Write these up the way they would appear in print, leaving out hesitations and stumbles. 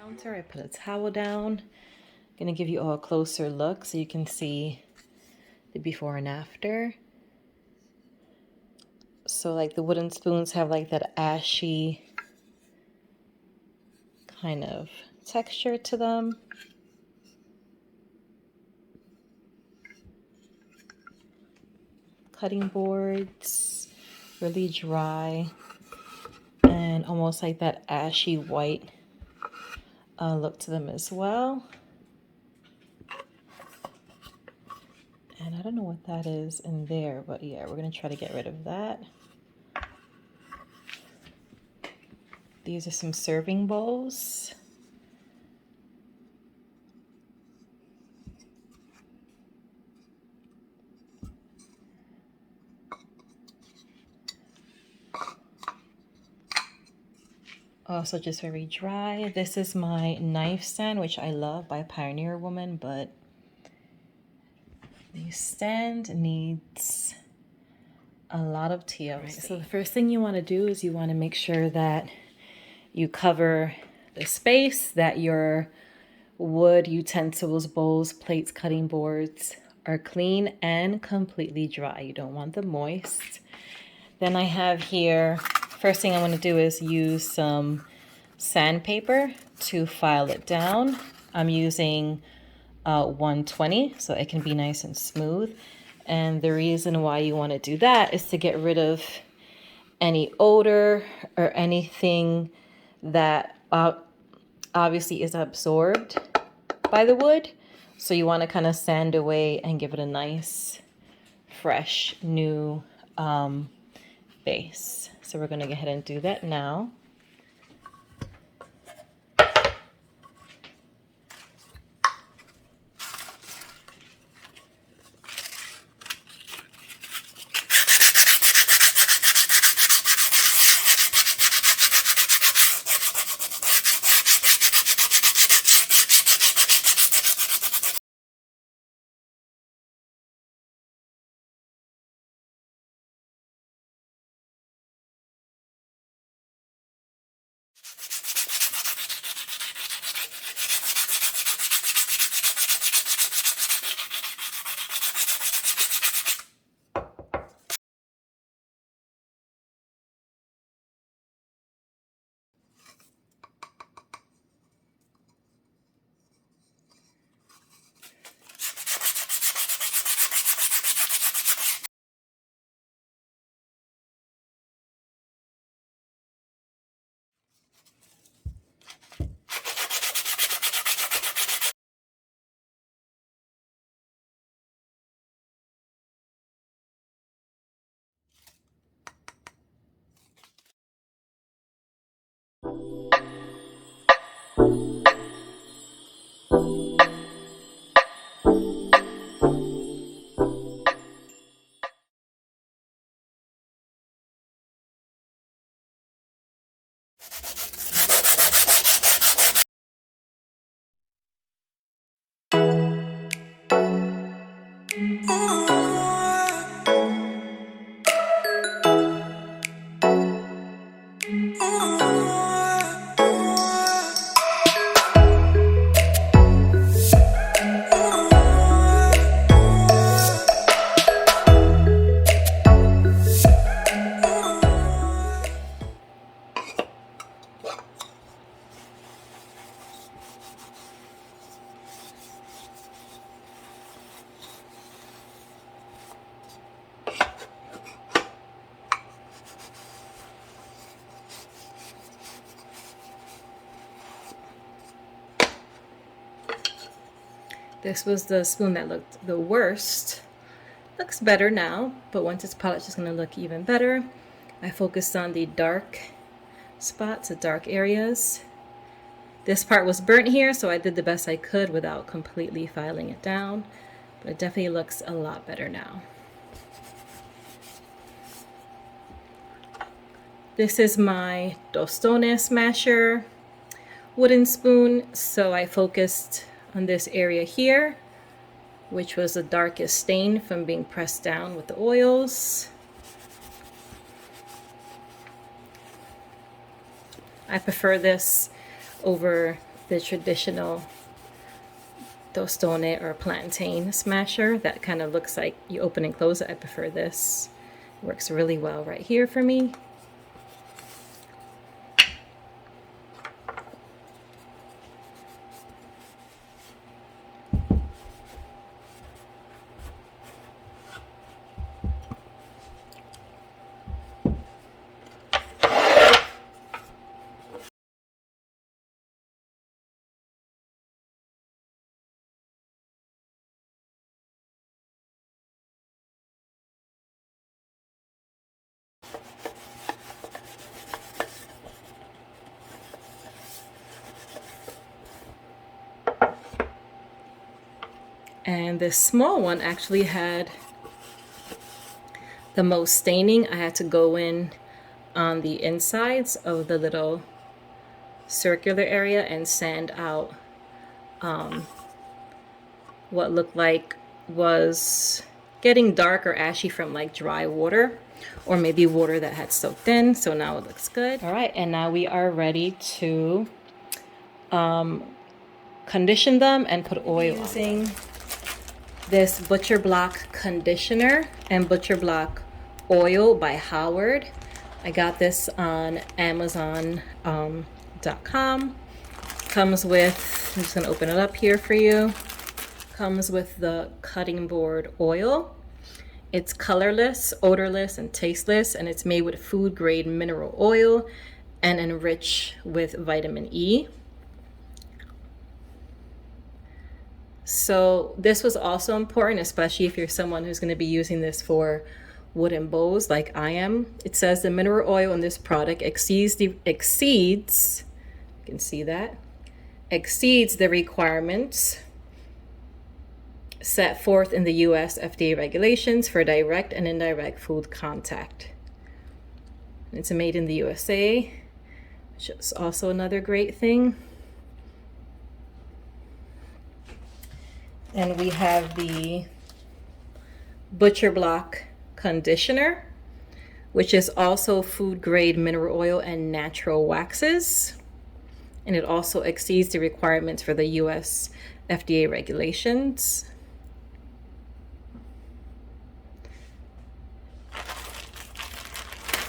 Counter, I put a towel down. I'm gonna give you all a closer look so you can see the before and after. So like the wooden spoons have like that ashy kind of texture to them. Cutting boards, really dry and almost like that ashy white look to them as well. And I don't know what that is in there, but yeah, we're gonna try to get rid of that. These are some serving bowls. Also just very dry. This is my knife stand, which I love, by Pioneer Woman, but the stand needs a lot of TLC. Right, so the first thing you want to do is you want to make sure that you cover the space, that your wood, utensils, bowls, plates, cutting boards are clean and completely dry. You don't want them moist. Then I have here, first thing I want to do is use some sandpaper to file it down. I'm using 120 so it can be nice and smooth. And the reason why you want to do that is to get rid of any odor or anything that obviously is absorbed by the wood. So you want to kind of sand away and give it a nice, fresh, new base. So we're going to go ahead and do that now. This was the spoon that looked the worst. Looks better now, but once it's polished, it's going to look even better. I focused on the dark spots, the dark areas. This part was burnt here, so I did the best I could without completely filing it down, but it definitely looks a lot better now. This is my tostones masher wooden spoon, so I focused on this area here, which was the darkest stain from being pressed down with the oils. I prefer this over the traditional tostone or plantain smasher that kind of looks like you open and close it. I prefer this. It works really well right here for me. And this small one actually had the most staining. I had to go in on the insides of the little circular area and sand out what looked like was getting dark or ashy from like dry water, or maybe water that had soaked in. So now it looks good. All right, and now we are ready to condition them and put oil using this Butcher Block conditioner and Butcher Block oil by Howard. I got this on Amazon.com. Comes with, I'm just gonna open it up here for you. Comes with the cutting board oil. It's colorless, odorless, and tasteless, and it's made with food grade mineral oil and enriched with vitamin E. So this was also important, especially if you're someone who's going to be using this for wooden bowls like I am. It says the mineral oil in this product exceeds, you can see that, exceeds the requirements set forth in the US FDA regulations for direct and indirect food contact. It's made in the USA, which is also another great thing. And we have the Butcher Block conditioner, which is also food grade mineral oil and natural waxes. And it also exceeds the requirements for the US FDA regulations.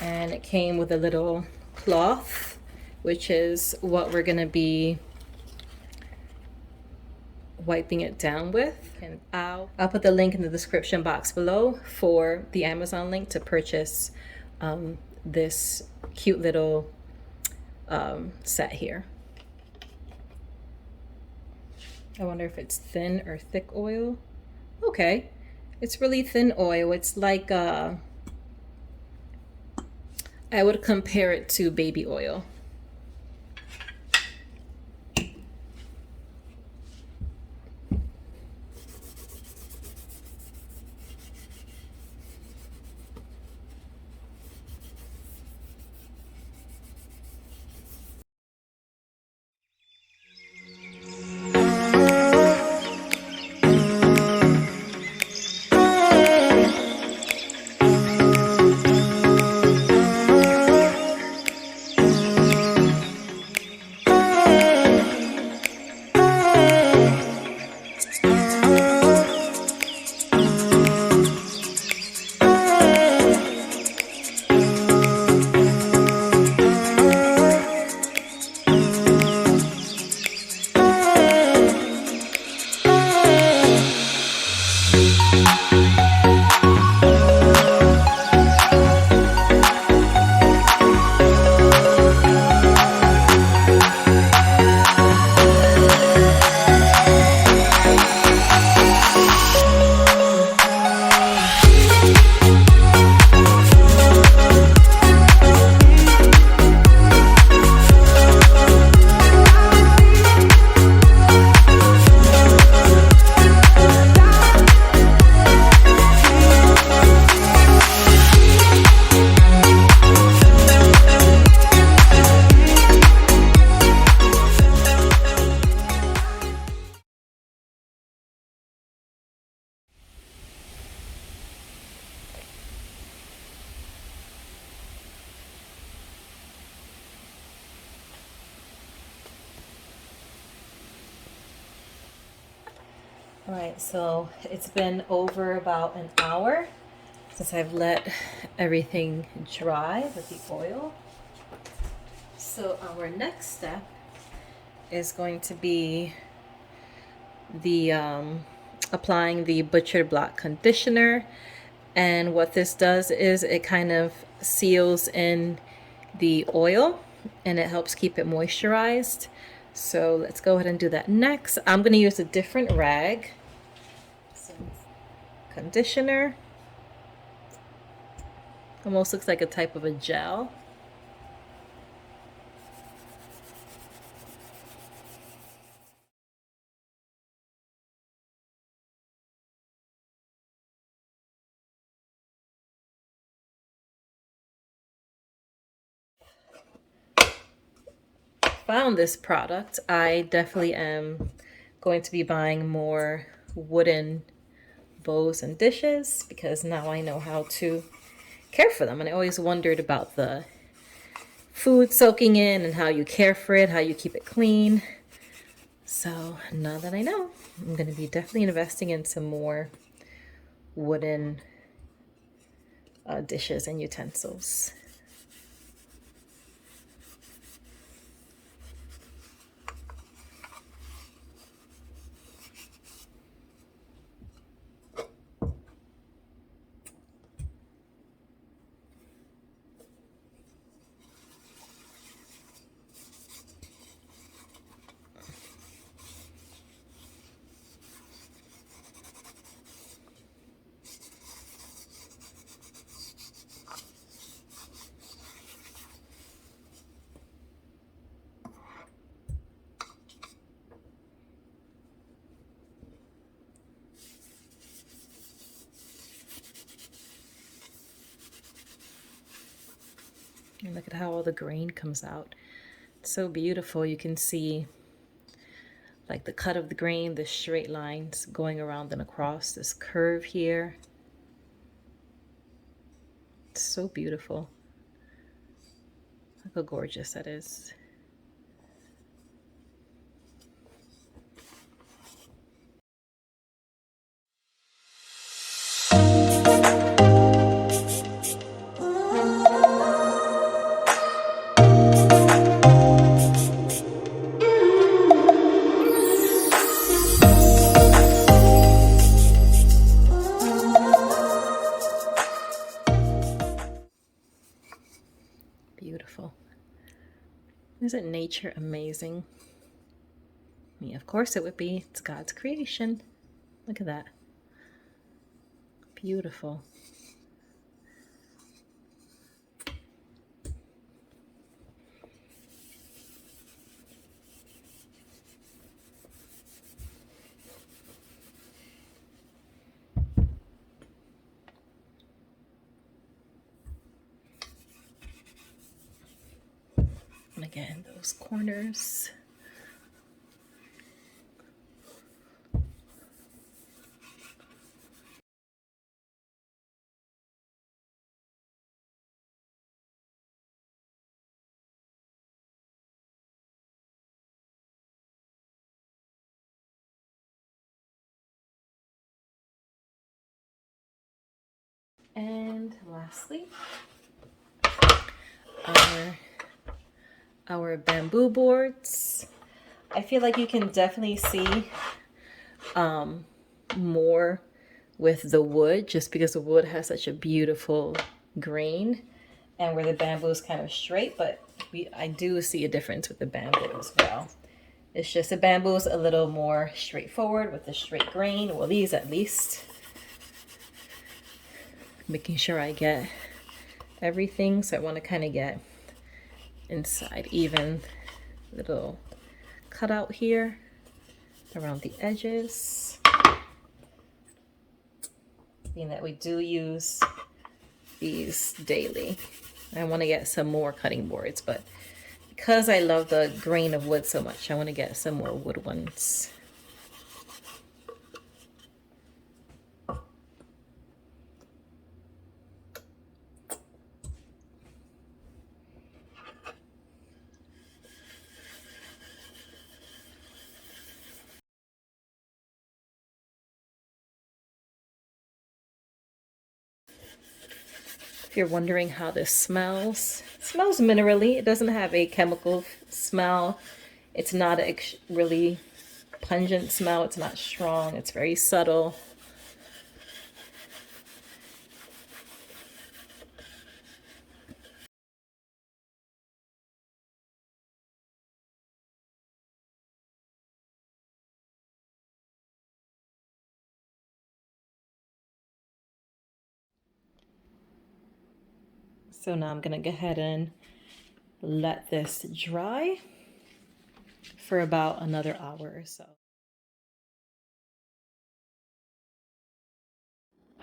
And it came with a little cloth, which is what we're gonna be wiping it down with. And I'll put the link in the description box below for the Amazon link to purchase this cute little set here. I wonder if it's thin or thick oil. Okay, it's really thin oil. It's like I would compare it to baby oil. All right, so it's been over about an hour since I've let everything dry with the oil. So our next step is going to be the applying the Butcher Block conditioner. And what this does is it kind of seals in the oil and it helps keep it moisturized. So let's go ahead and do that next. I'm going to use a different rag. Some conditioner. Almost looks like a type of a gel. Found this product. I definitely am going to be buying more wooden bowls and dishes because now I know how to care for them. And I always wondered about the food soaking in and how you care for it, how you keep it clean. So now that I know, I'm going to be definitely investing in some more wooden dishes and utensils. And look at how all the grain comes out. It's so beautiful. You can see like the cut of the grain, the straight lines going around and across, this curve here. It's so beautiful. Look how gorgeous that is. Beautiful. Isn't nature amazing? I mean, of course it would be. It's God's creation. Look at that. Beautiful. And again, those corners. And lastly, our bamboo boards. I feel like you can definitely see more with the wood just because the wood has such a beautiful grain and where the bamboo is kind of straight, but I do see a difference with the bamboo as well. It's just the bamboo is a little more straightforward with the straight grain. Well, these at least. Making sure I get everything. So I want to kind of get inside even little cutout here around the edges. Being that we do use these daily. I want to get some more cutting boards, but because I love the grain of wood so much, I want to get some more wood ones. If you're wondering how this smells, it smells minerally. It doesn't have a chemical smell. It's not a really pungent smell. It's not strong. It's very subtle. So now I'm gonna go ahead and let this dry for about another hour or so.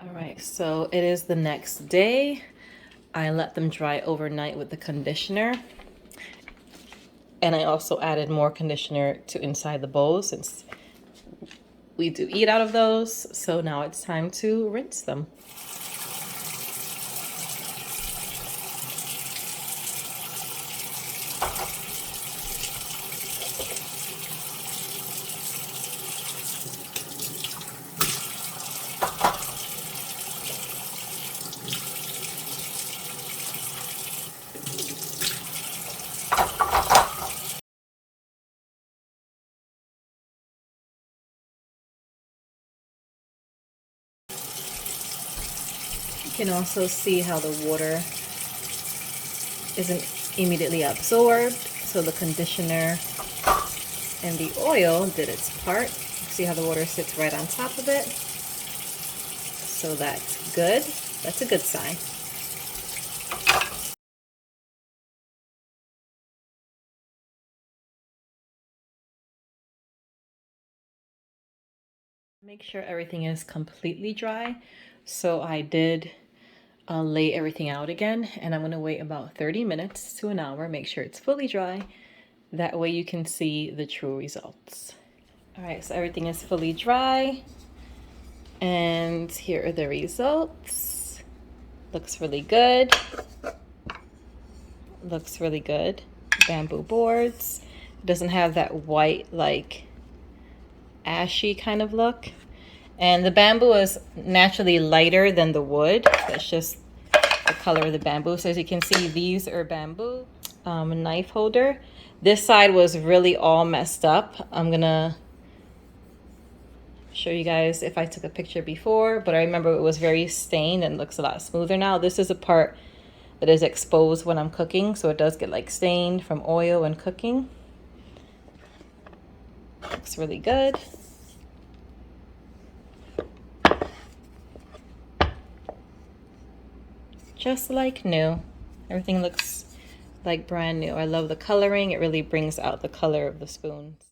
All right, so it is the next day. I let them dry overnight with the conditioner. And I also added more conditioner to inside the bowl since we do eat out of those. So now it's time to rinse them. You can also see how the water isn't immediately absorbed, so the conditioner and the oil did its part. See how the water sits right on top of it? So that's good. That's a good sign. Make sure everything is completely dry. So I did lay everything out again, and I'm going to wait about 30 minutes to an hour. Make sure it's fully dry. That way you can see the true results. All right, so everything is fully dry. And here are the results. Looks really good. Looks really good. Bamboo boards. It doesn't have that white, like, ashy kind of look. And the bamboo is naturally lighter than the wood. That's just the color of the bamboo. So as you can see, these are bamboo. Knife holder. This side was really all messed up. I'm gonna show you guys if I took a picture before, but I remember it was very stained and looks a lot smoother now. This is a part that is exposed when I'm cooking, so it does get like stained from oil and cooking. Looks really good. Just like new. Everything looks like brand new. I love the coloring. It really brings out the color of the spoons.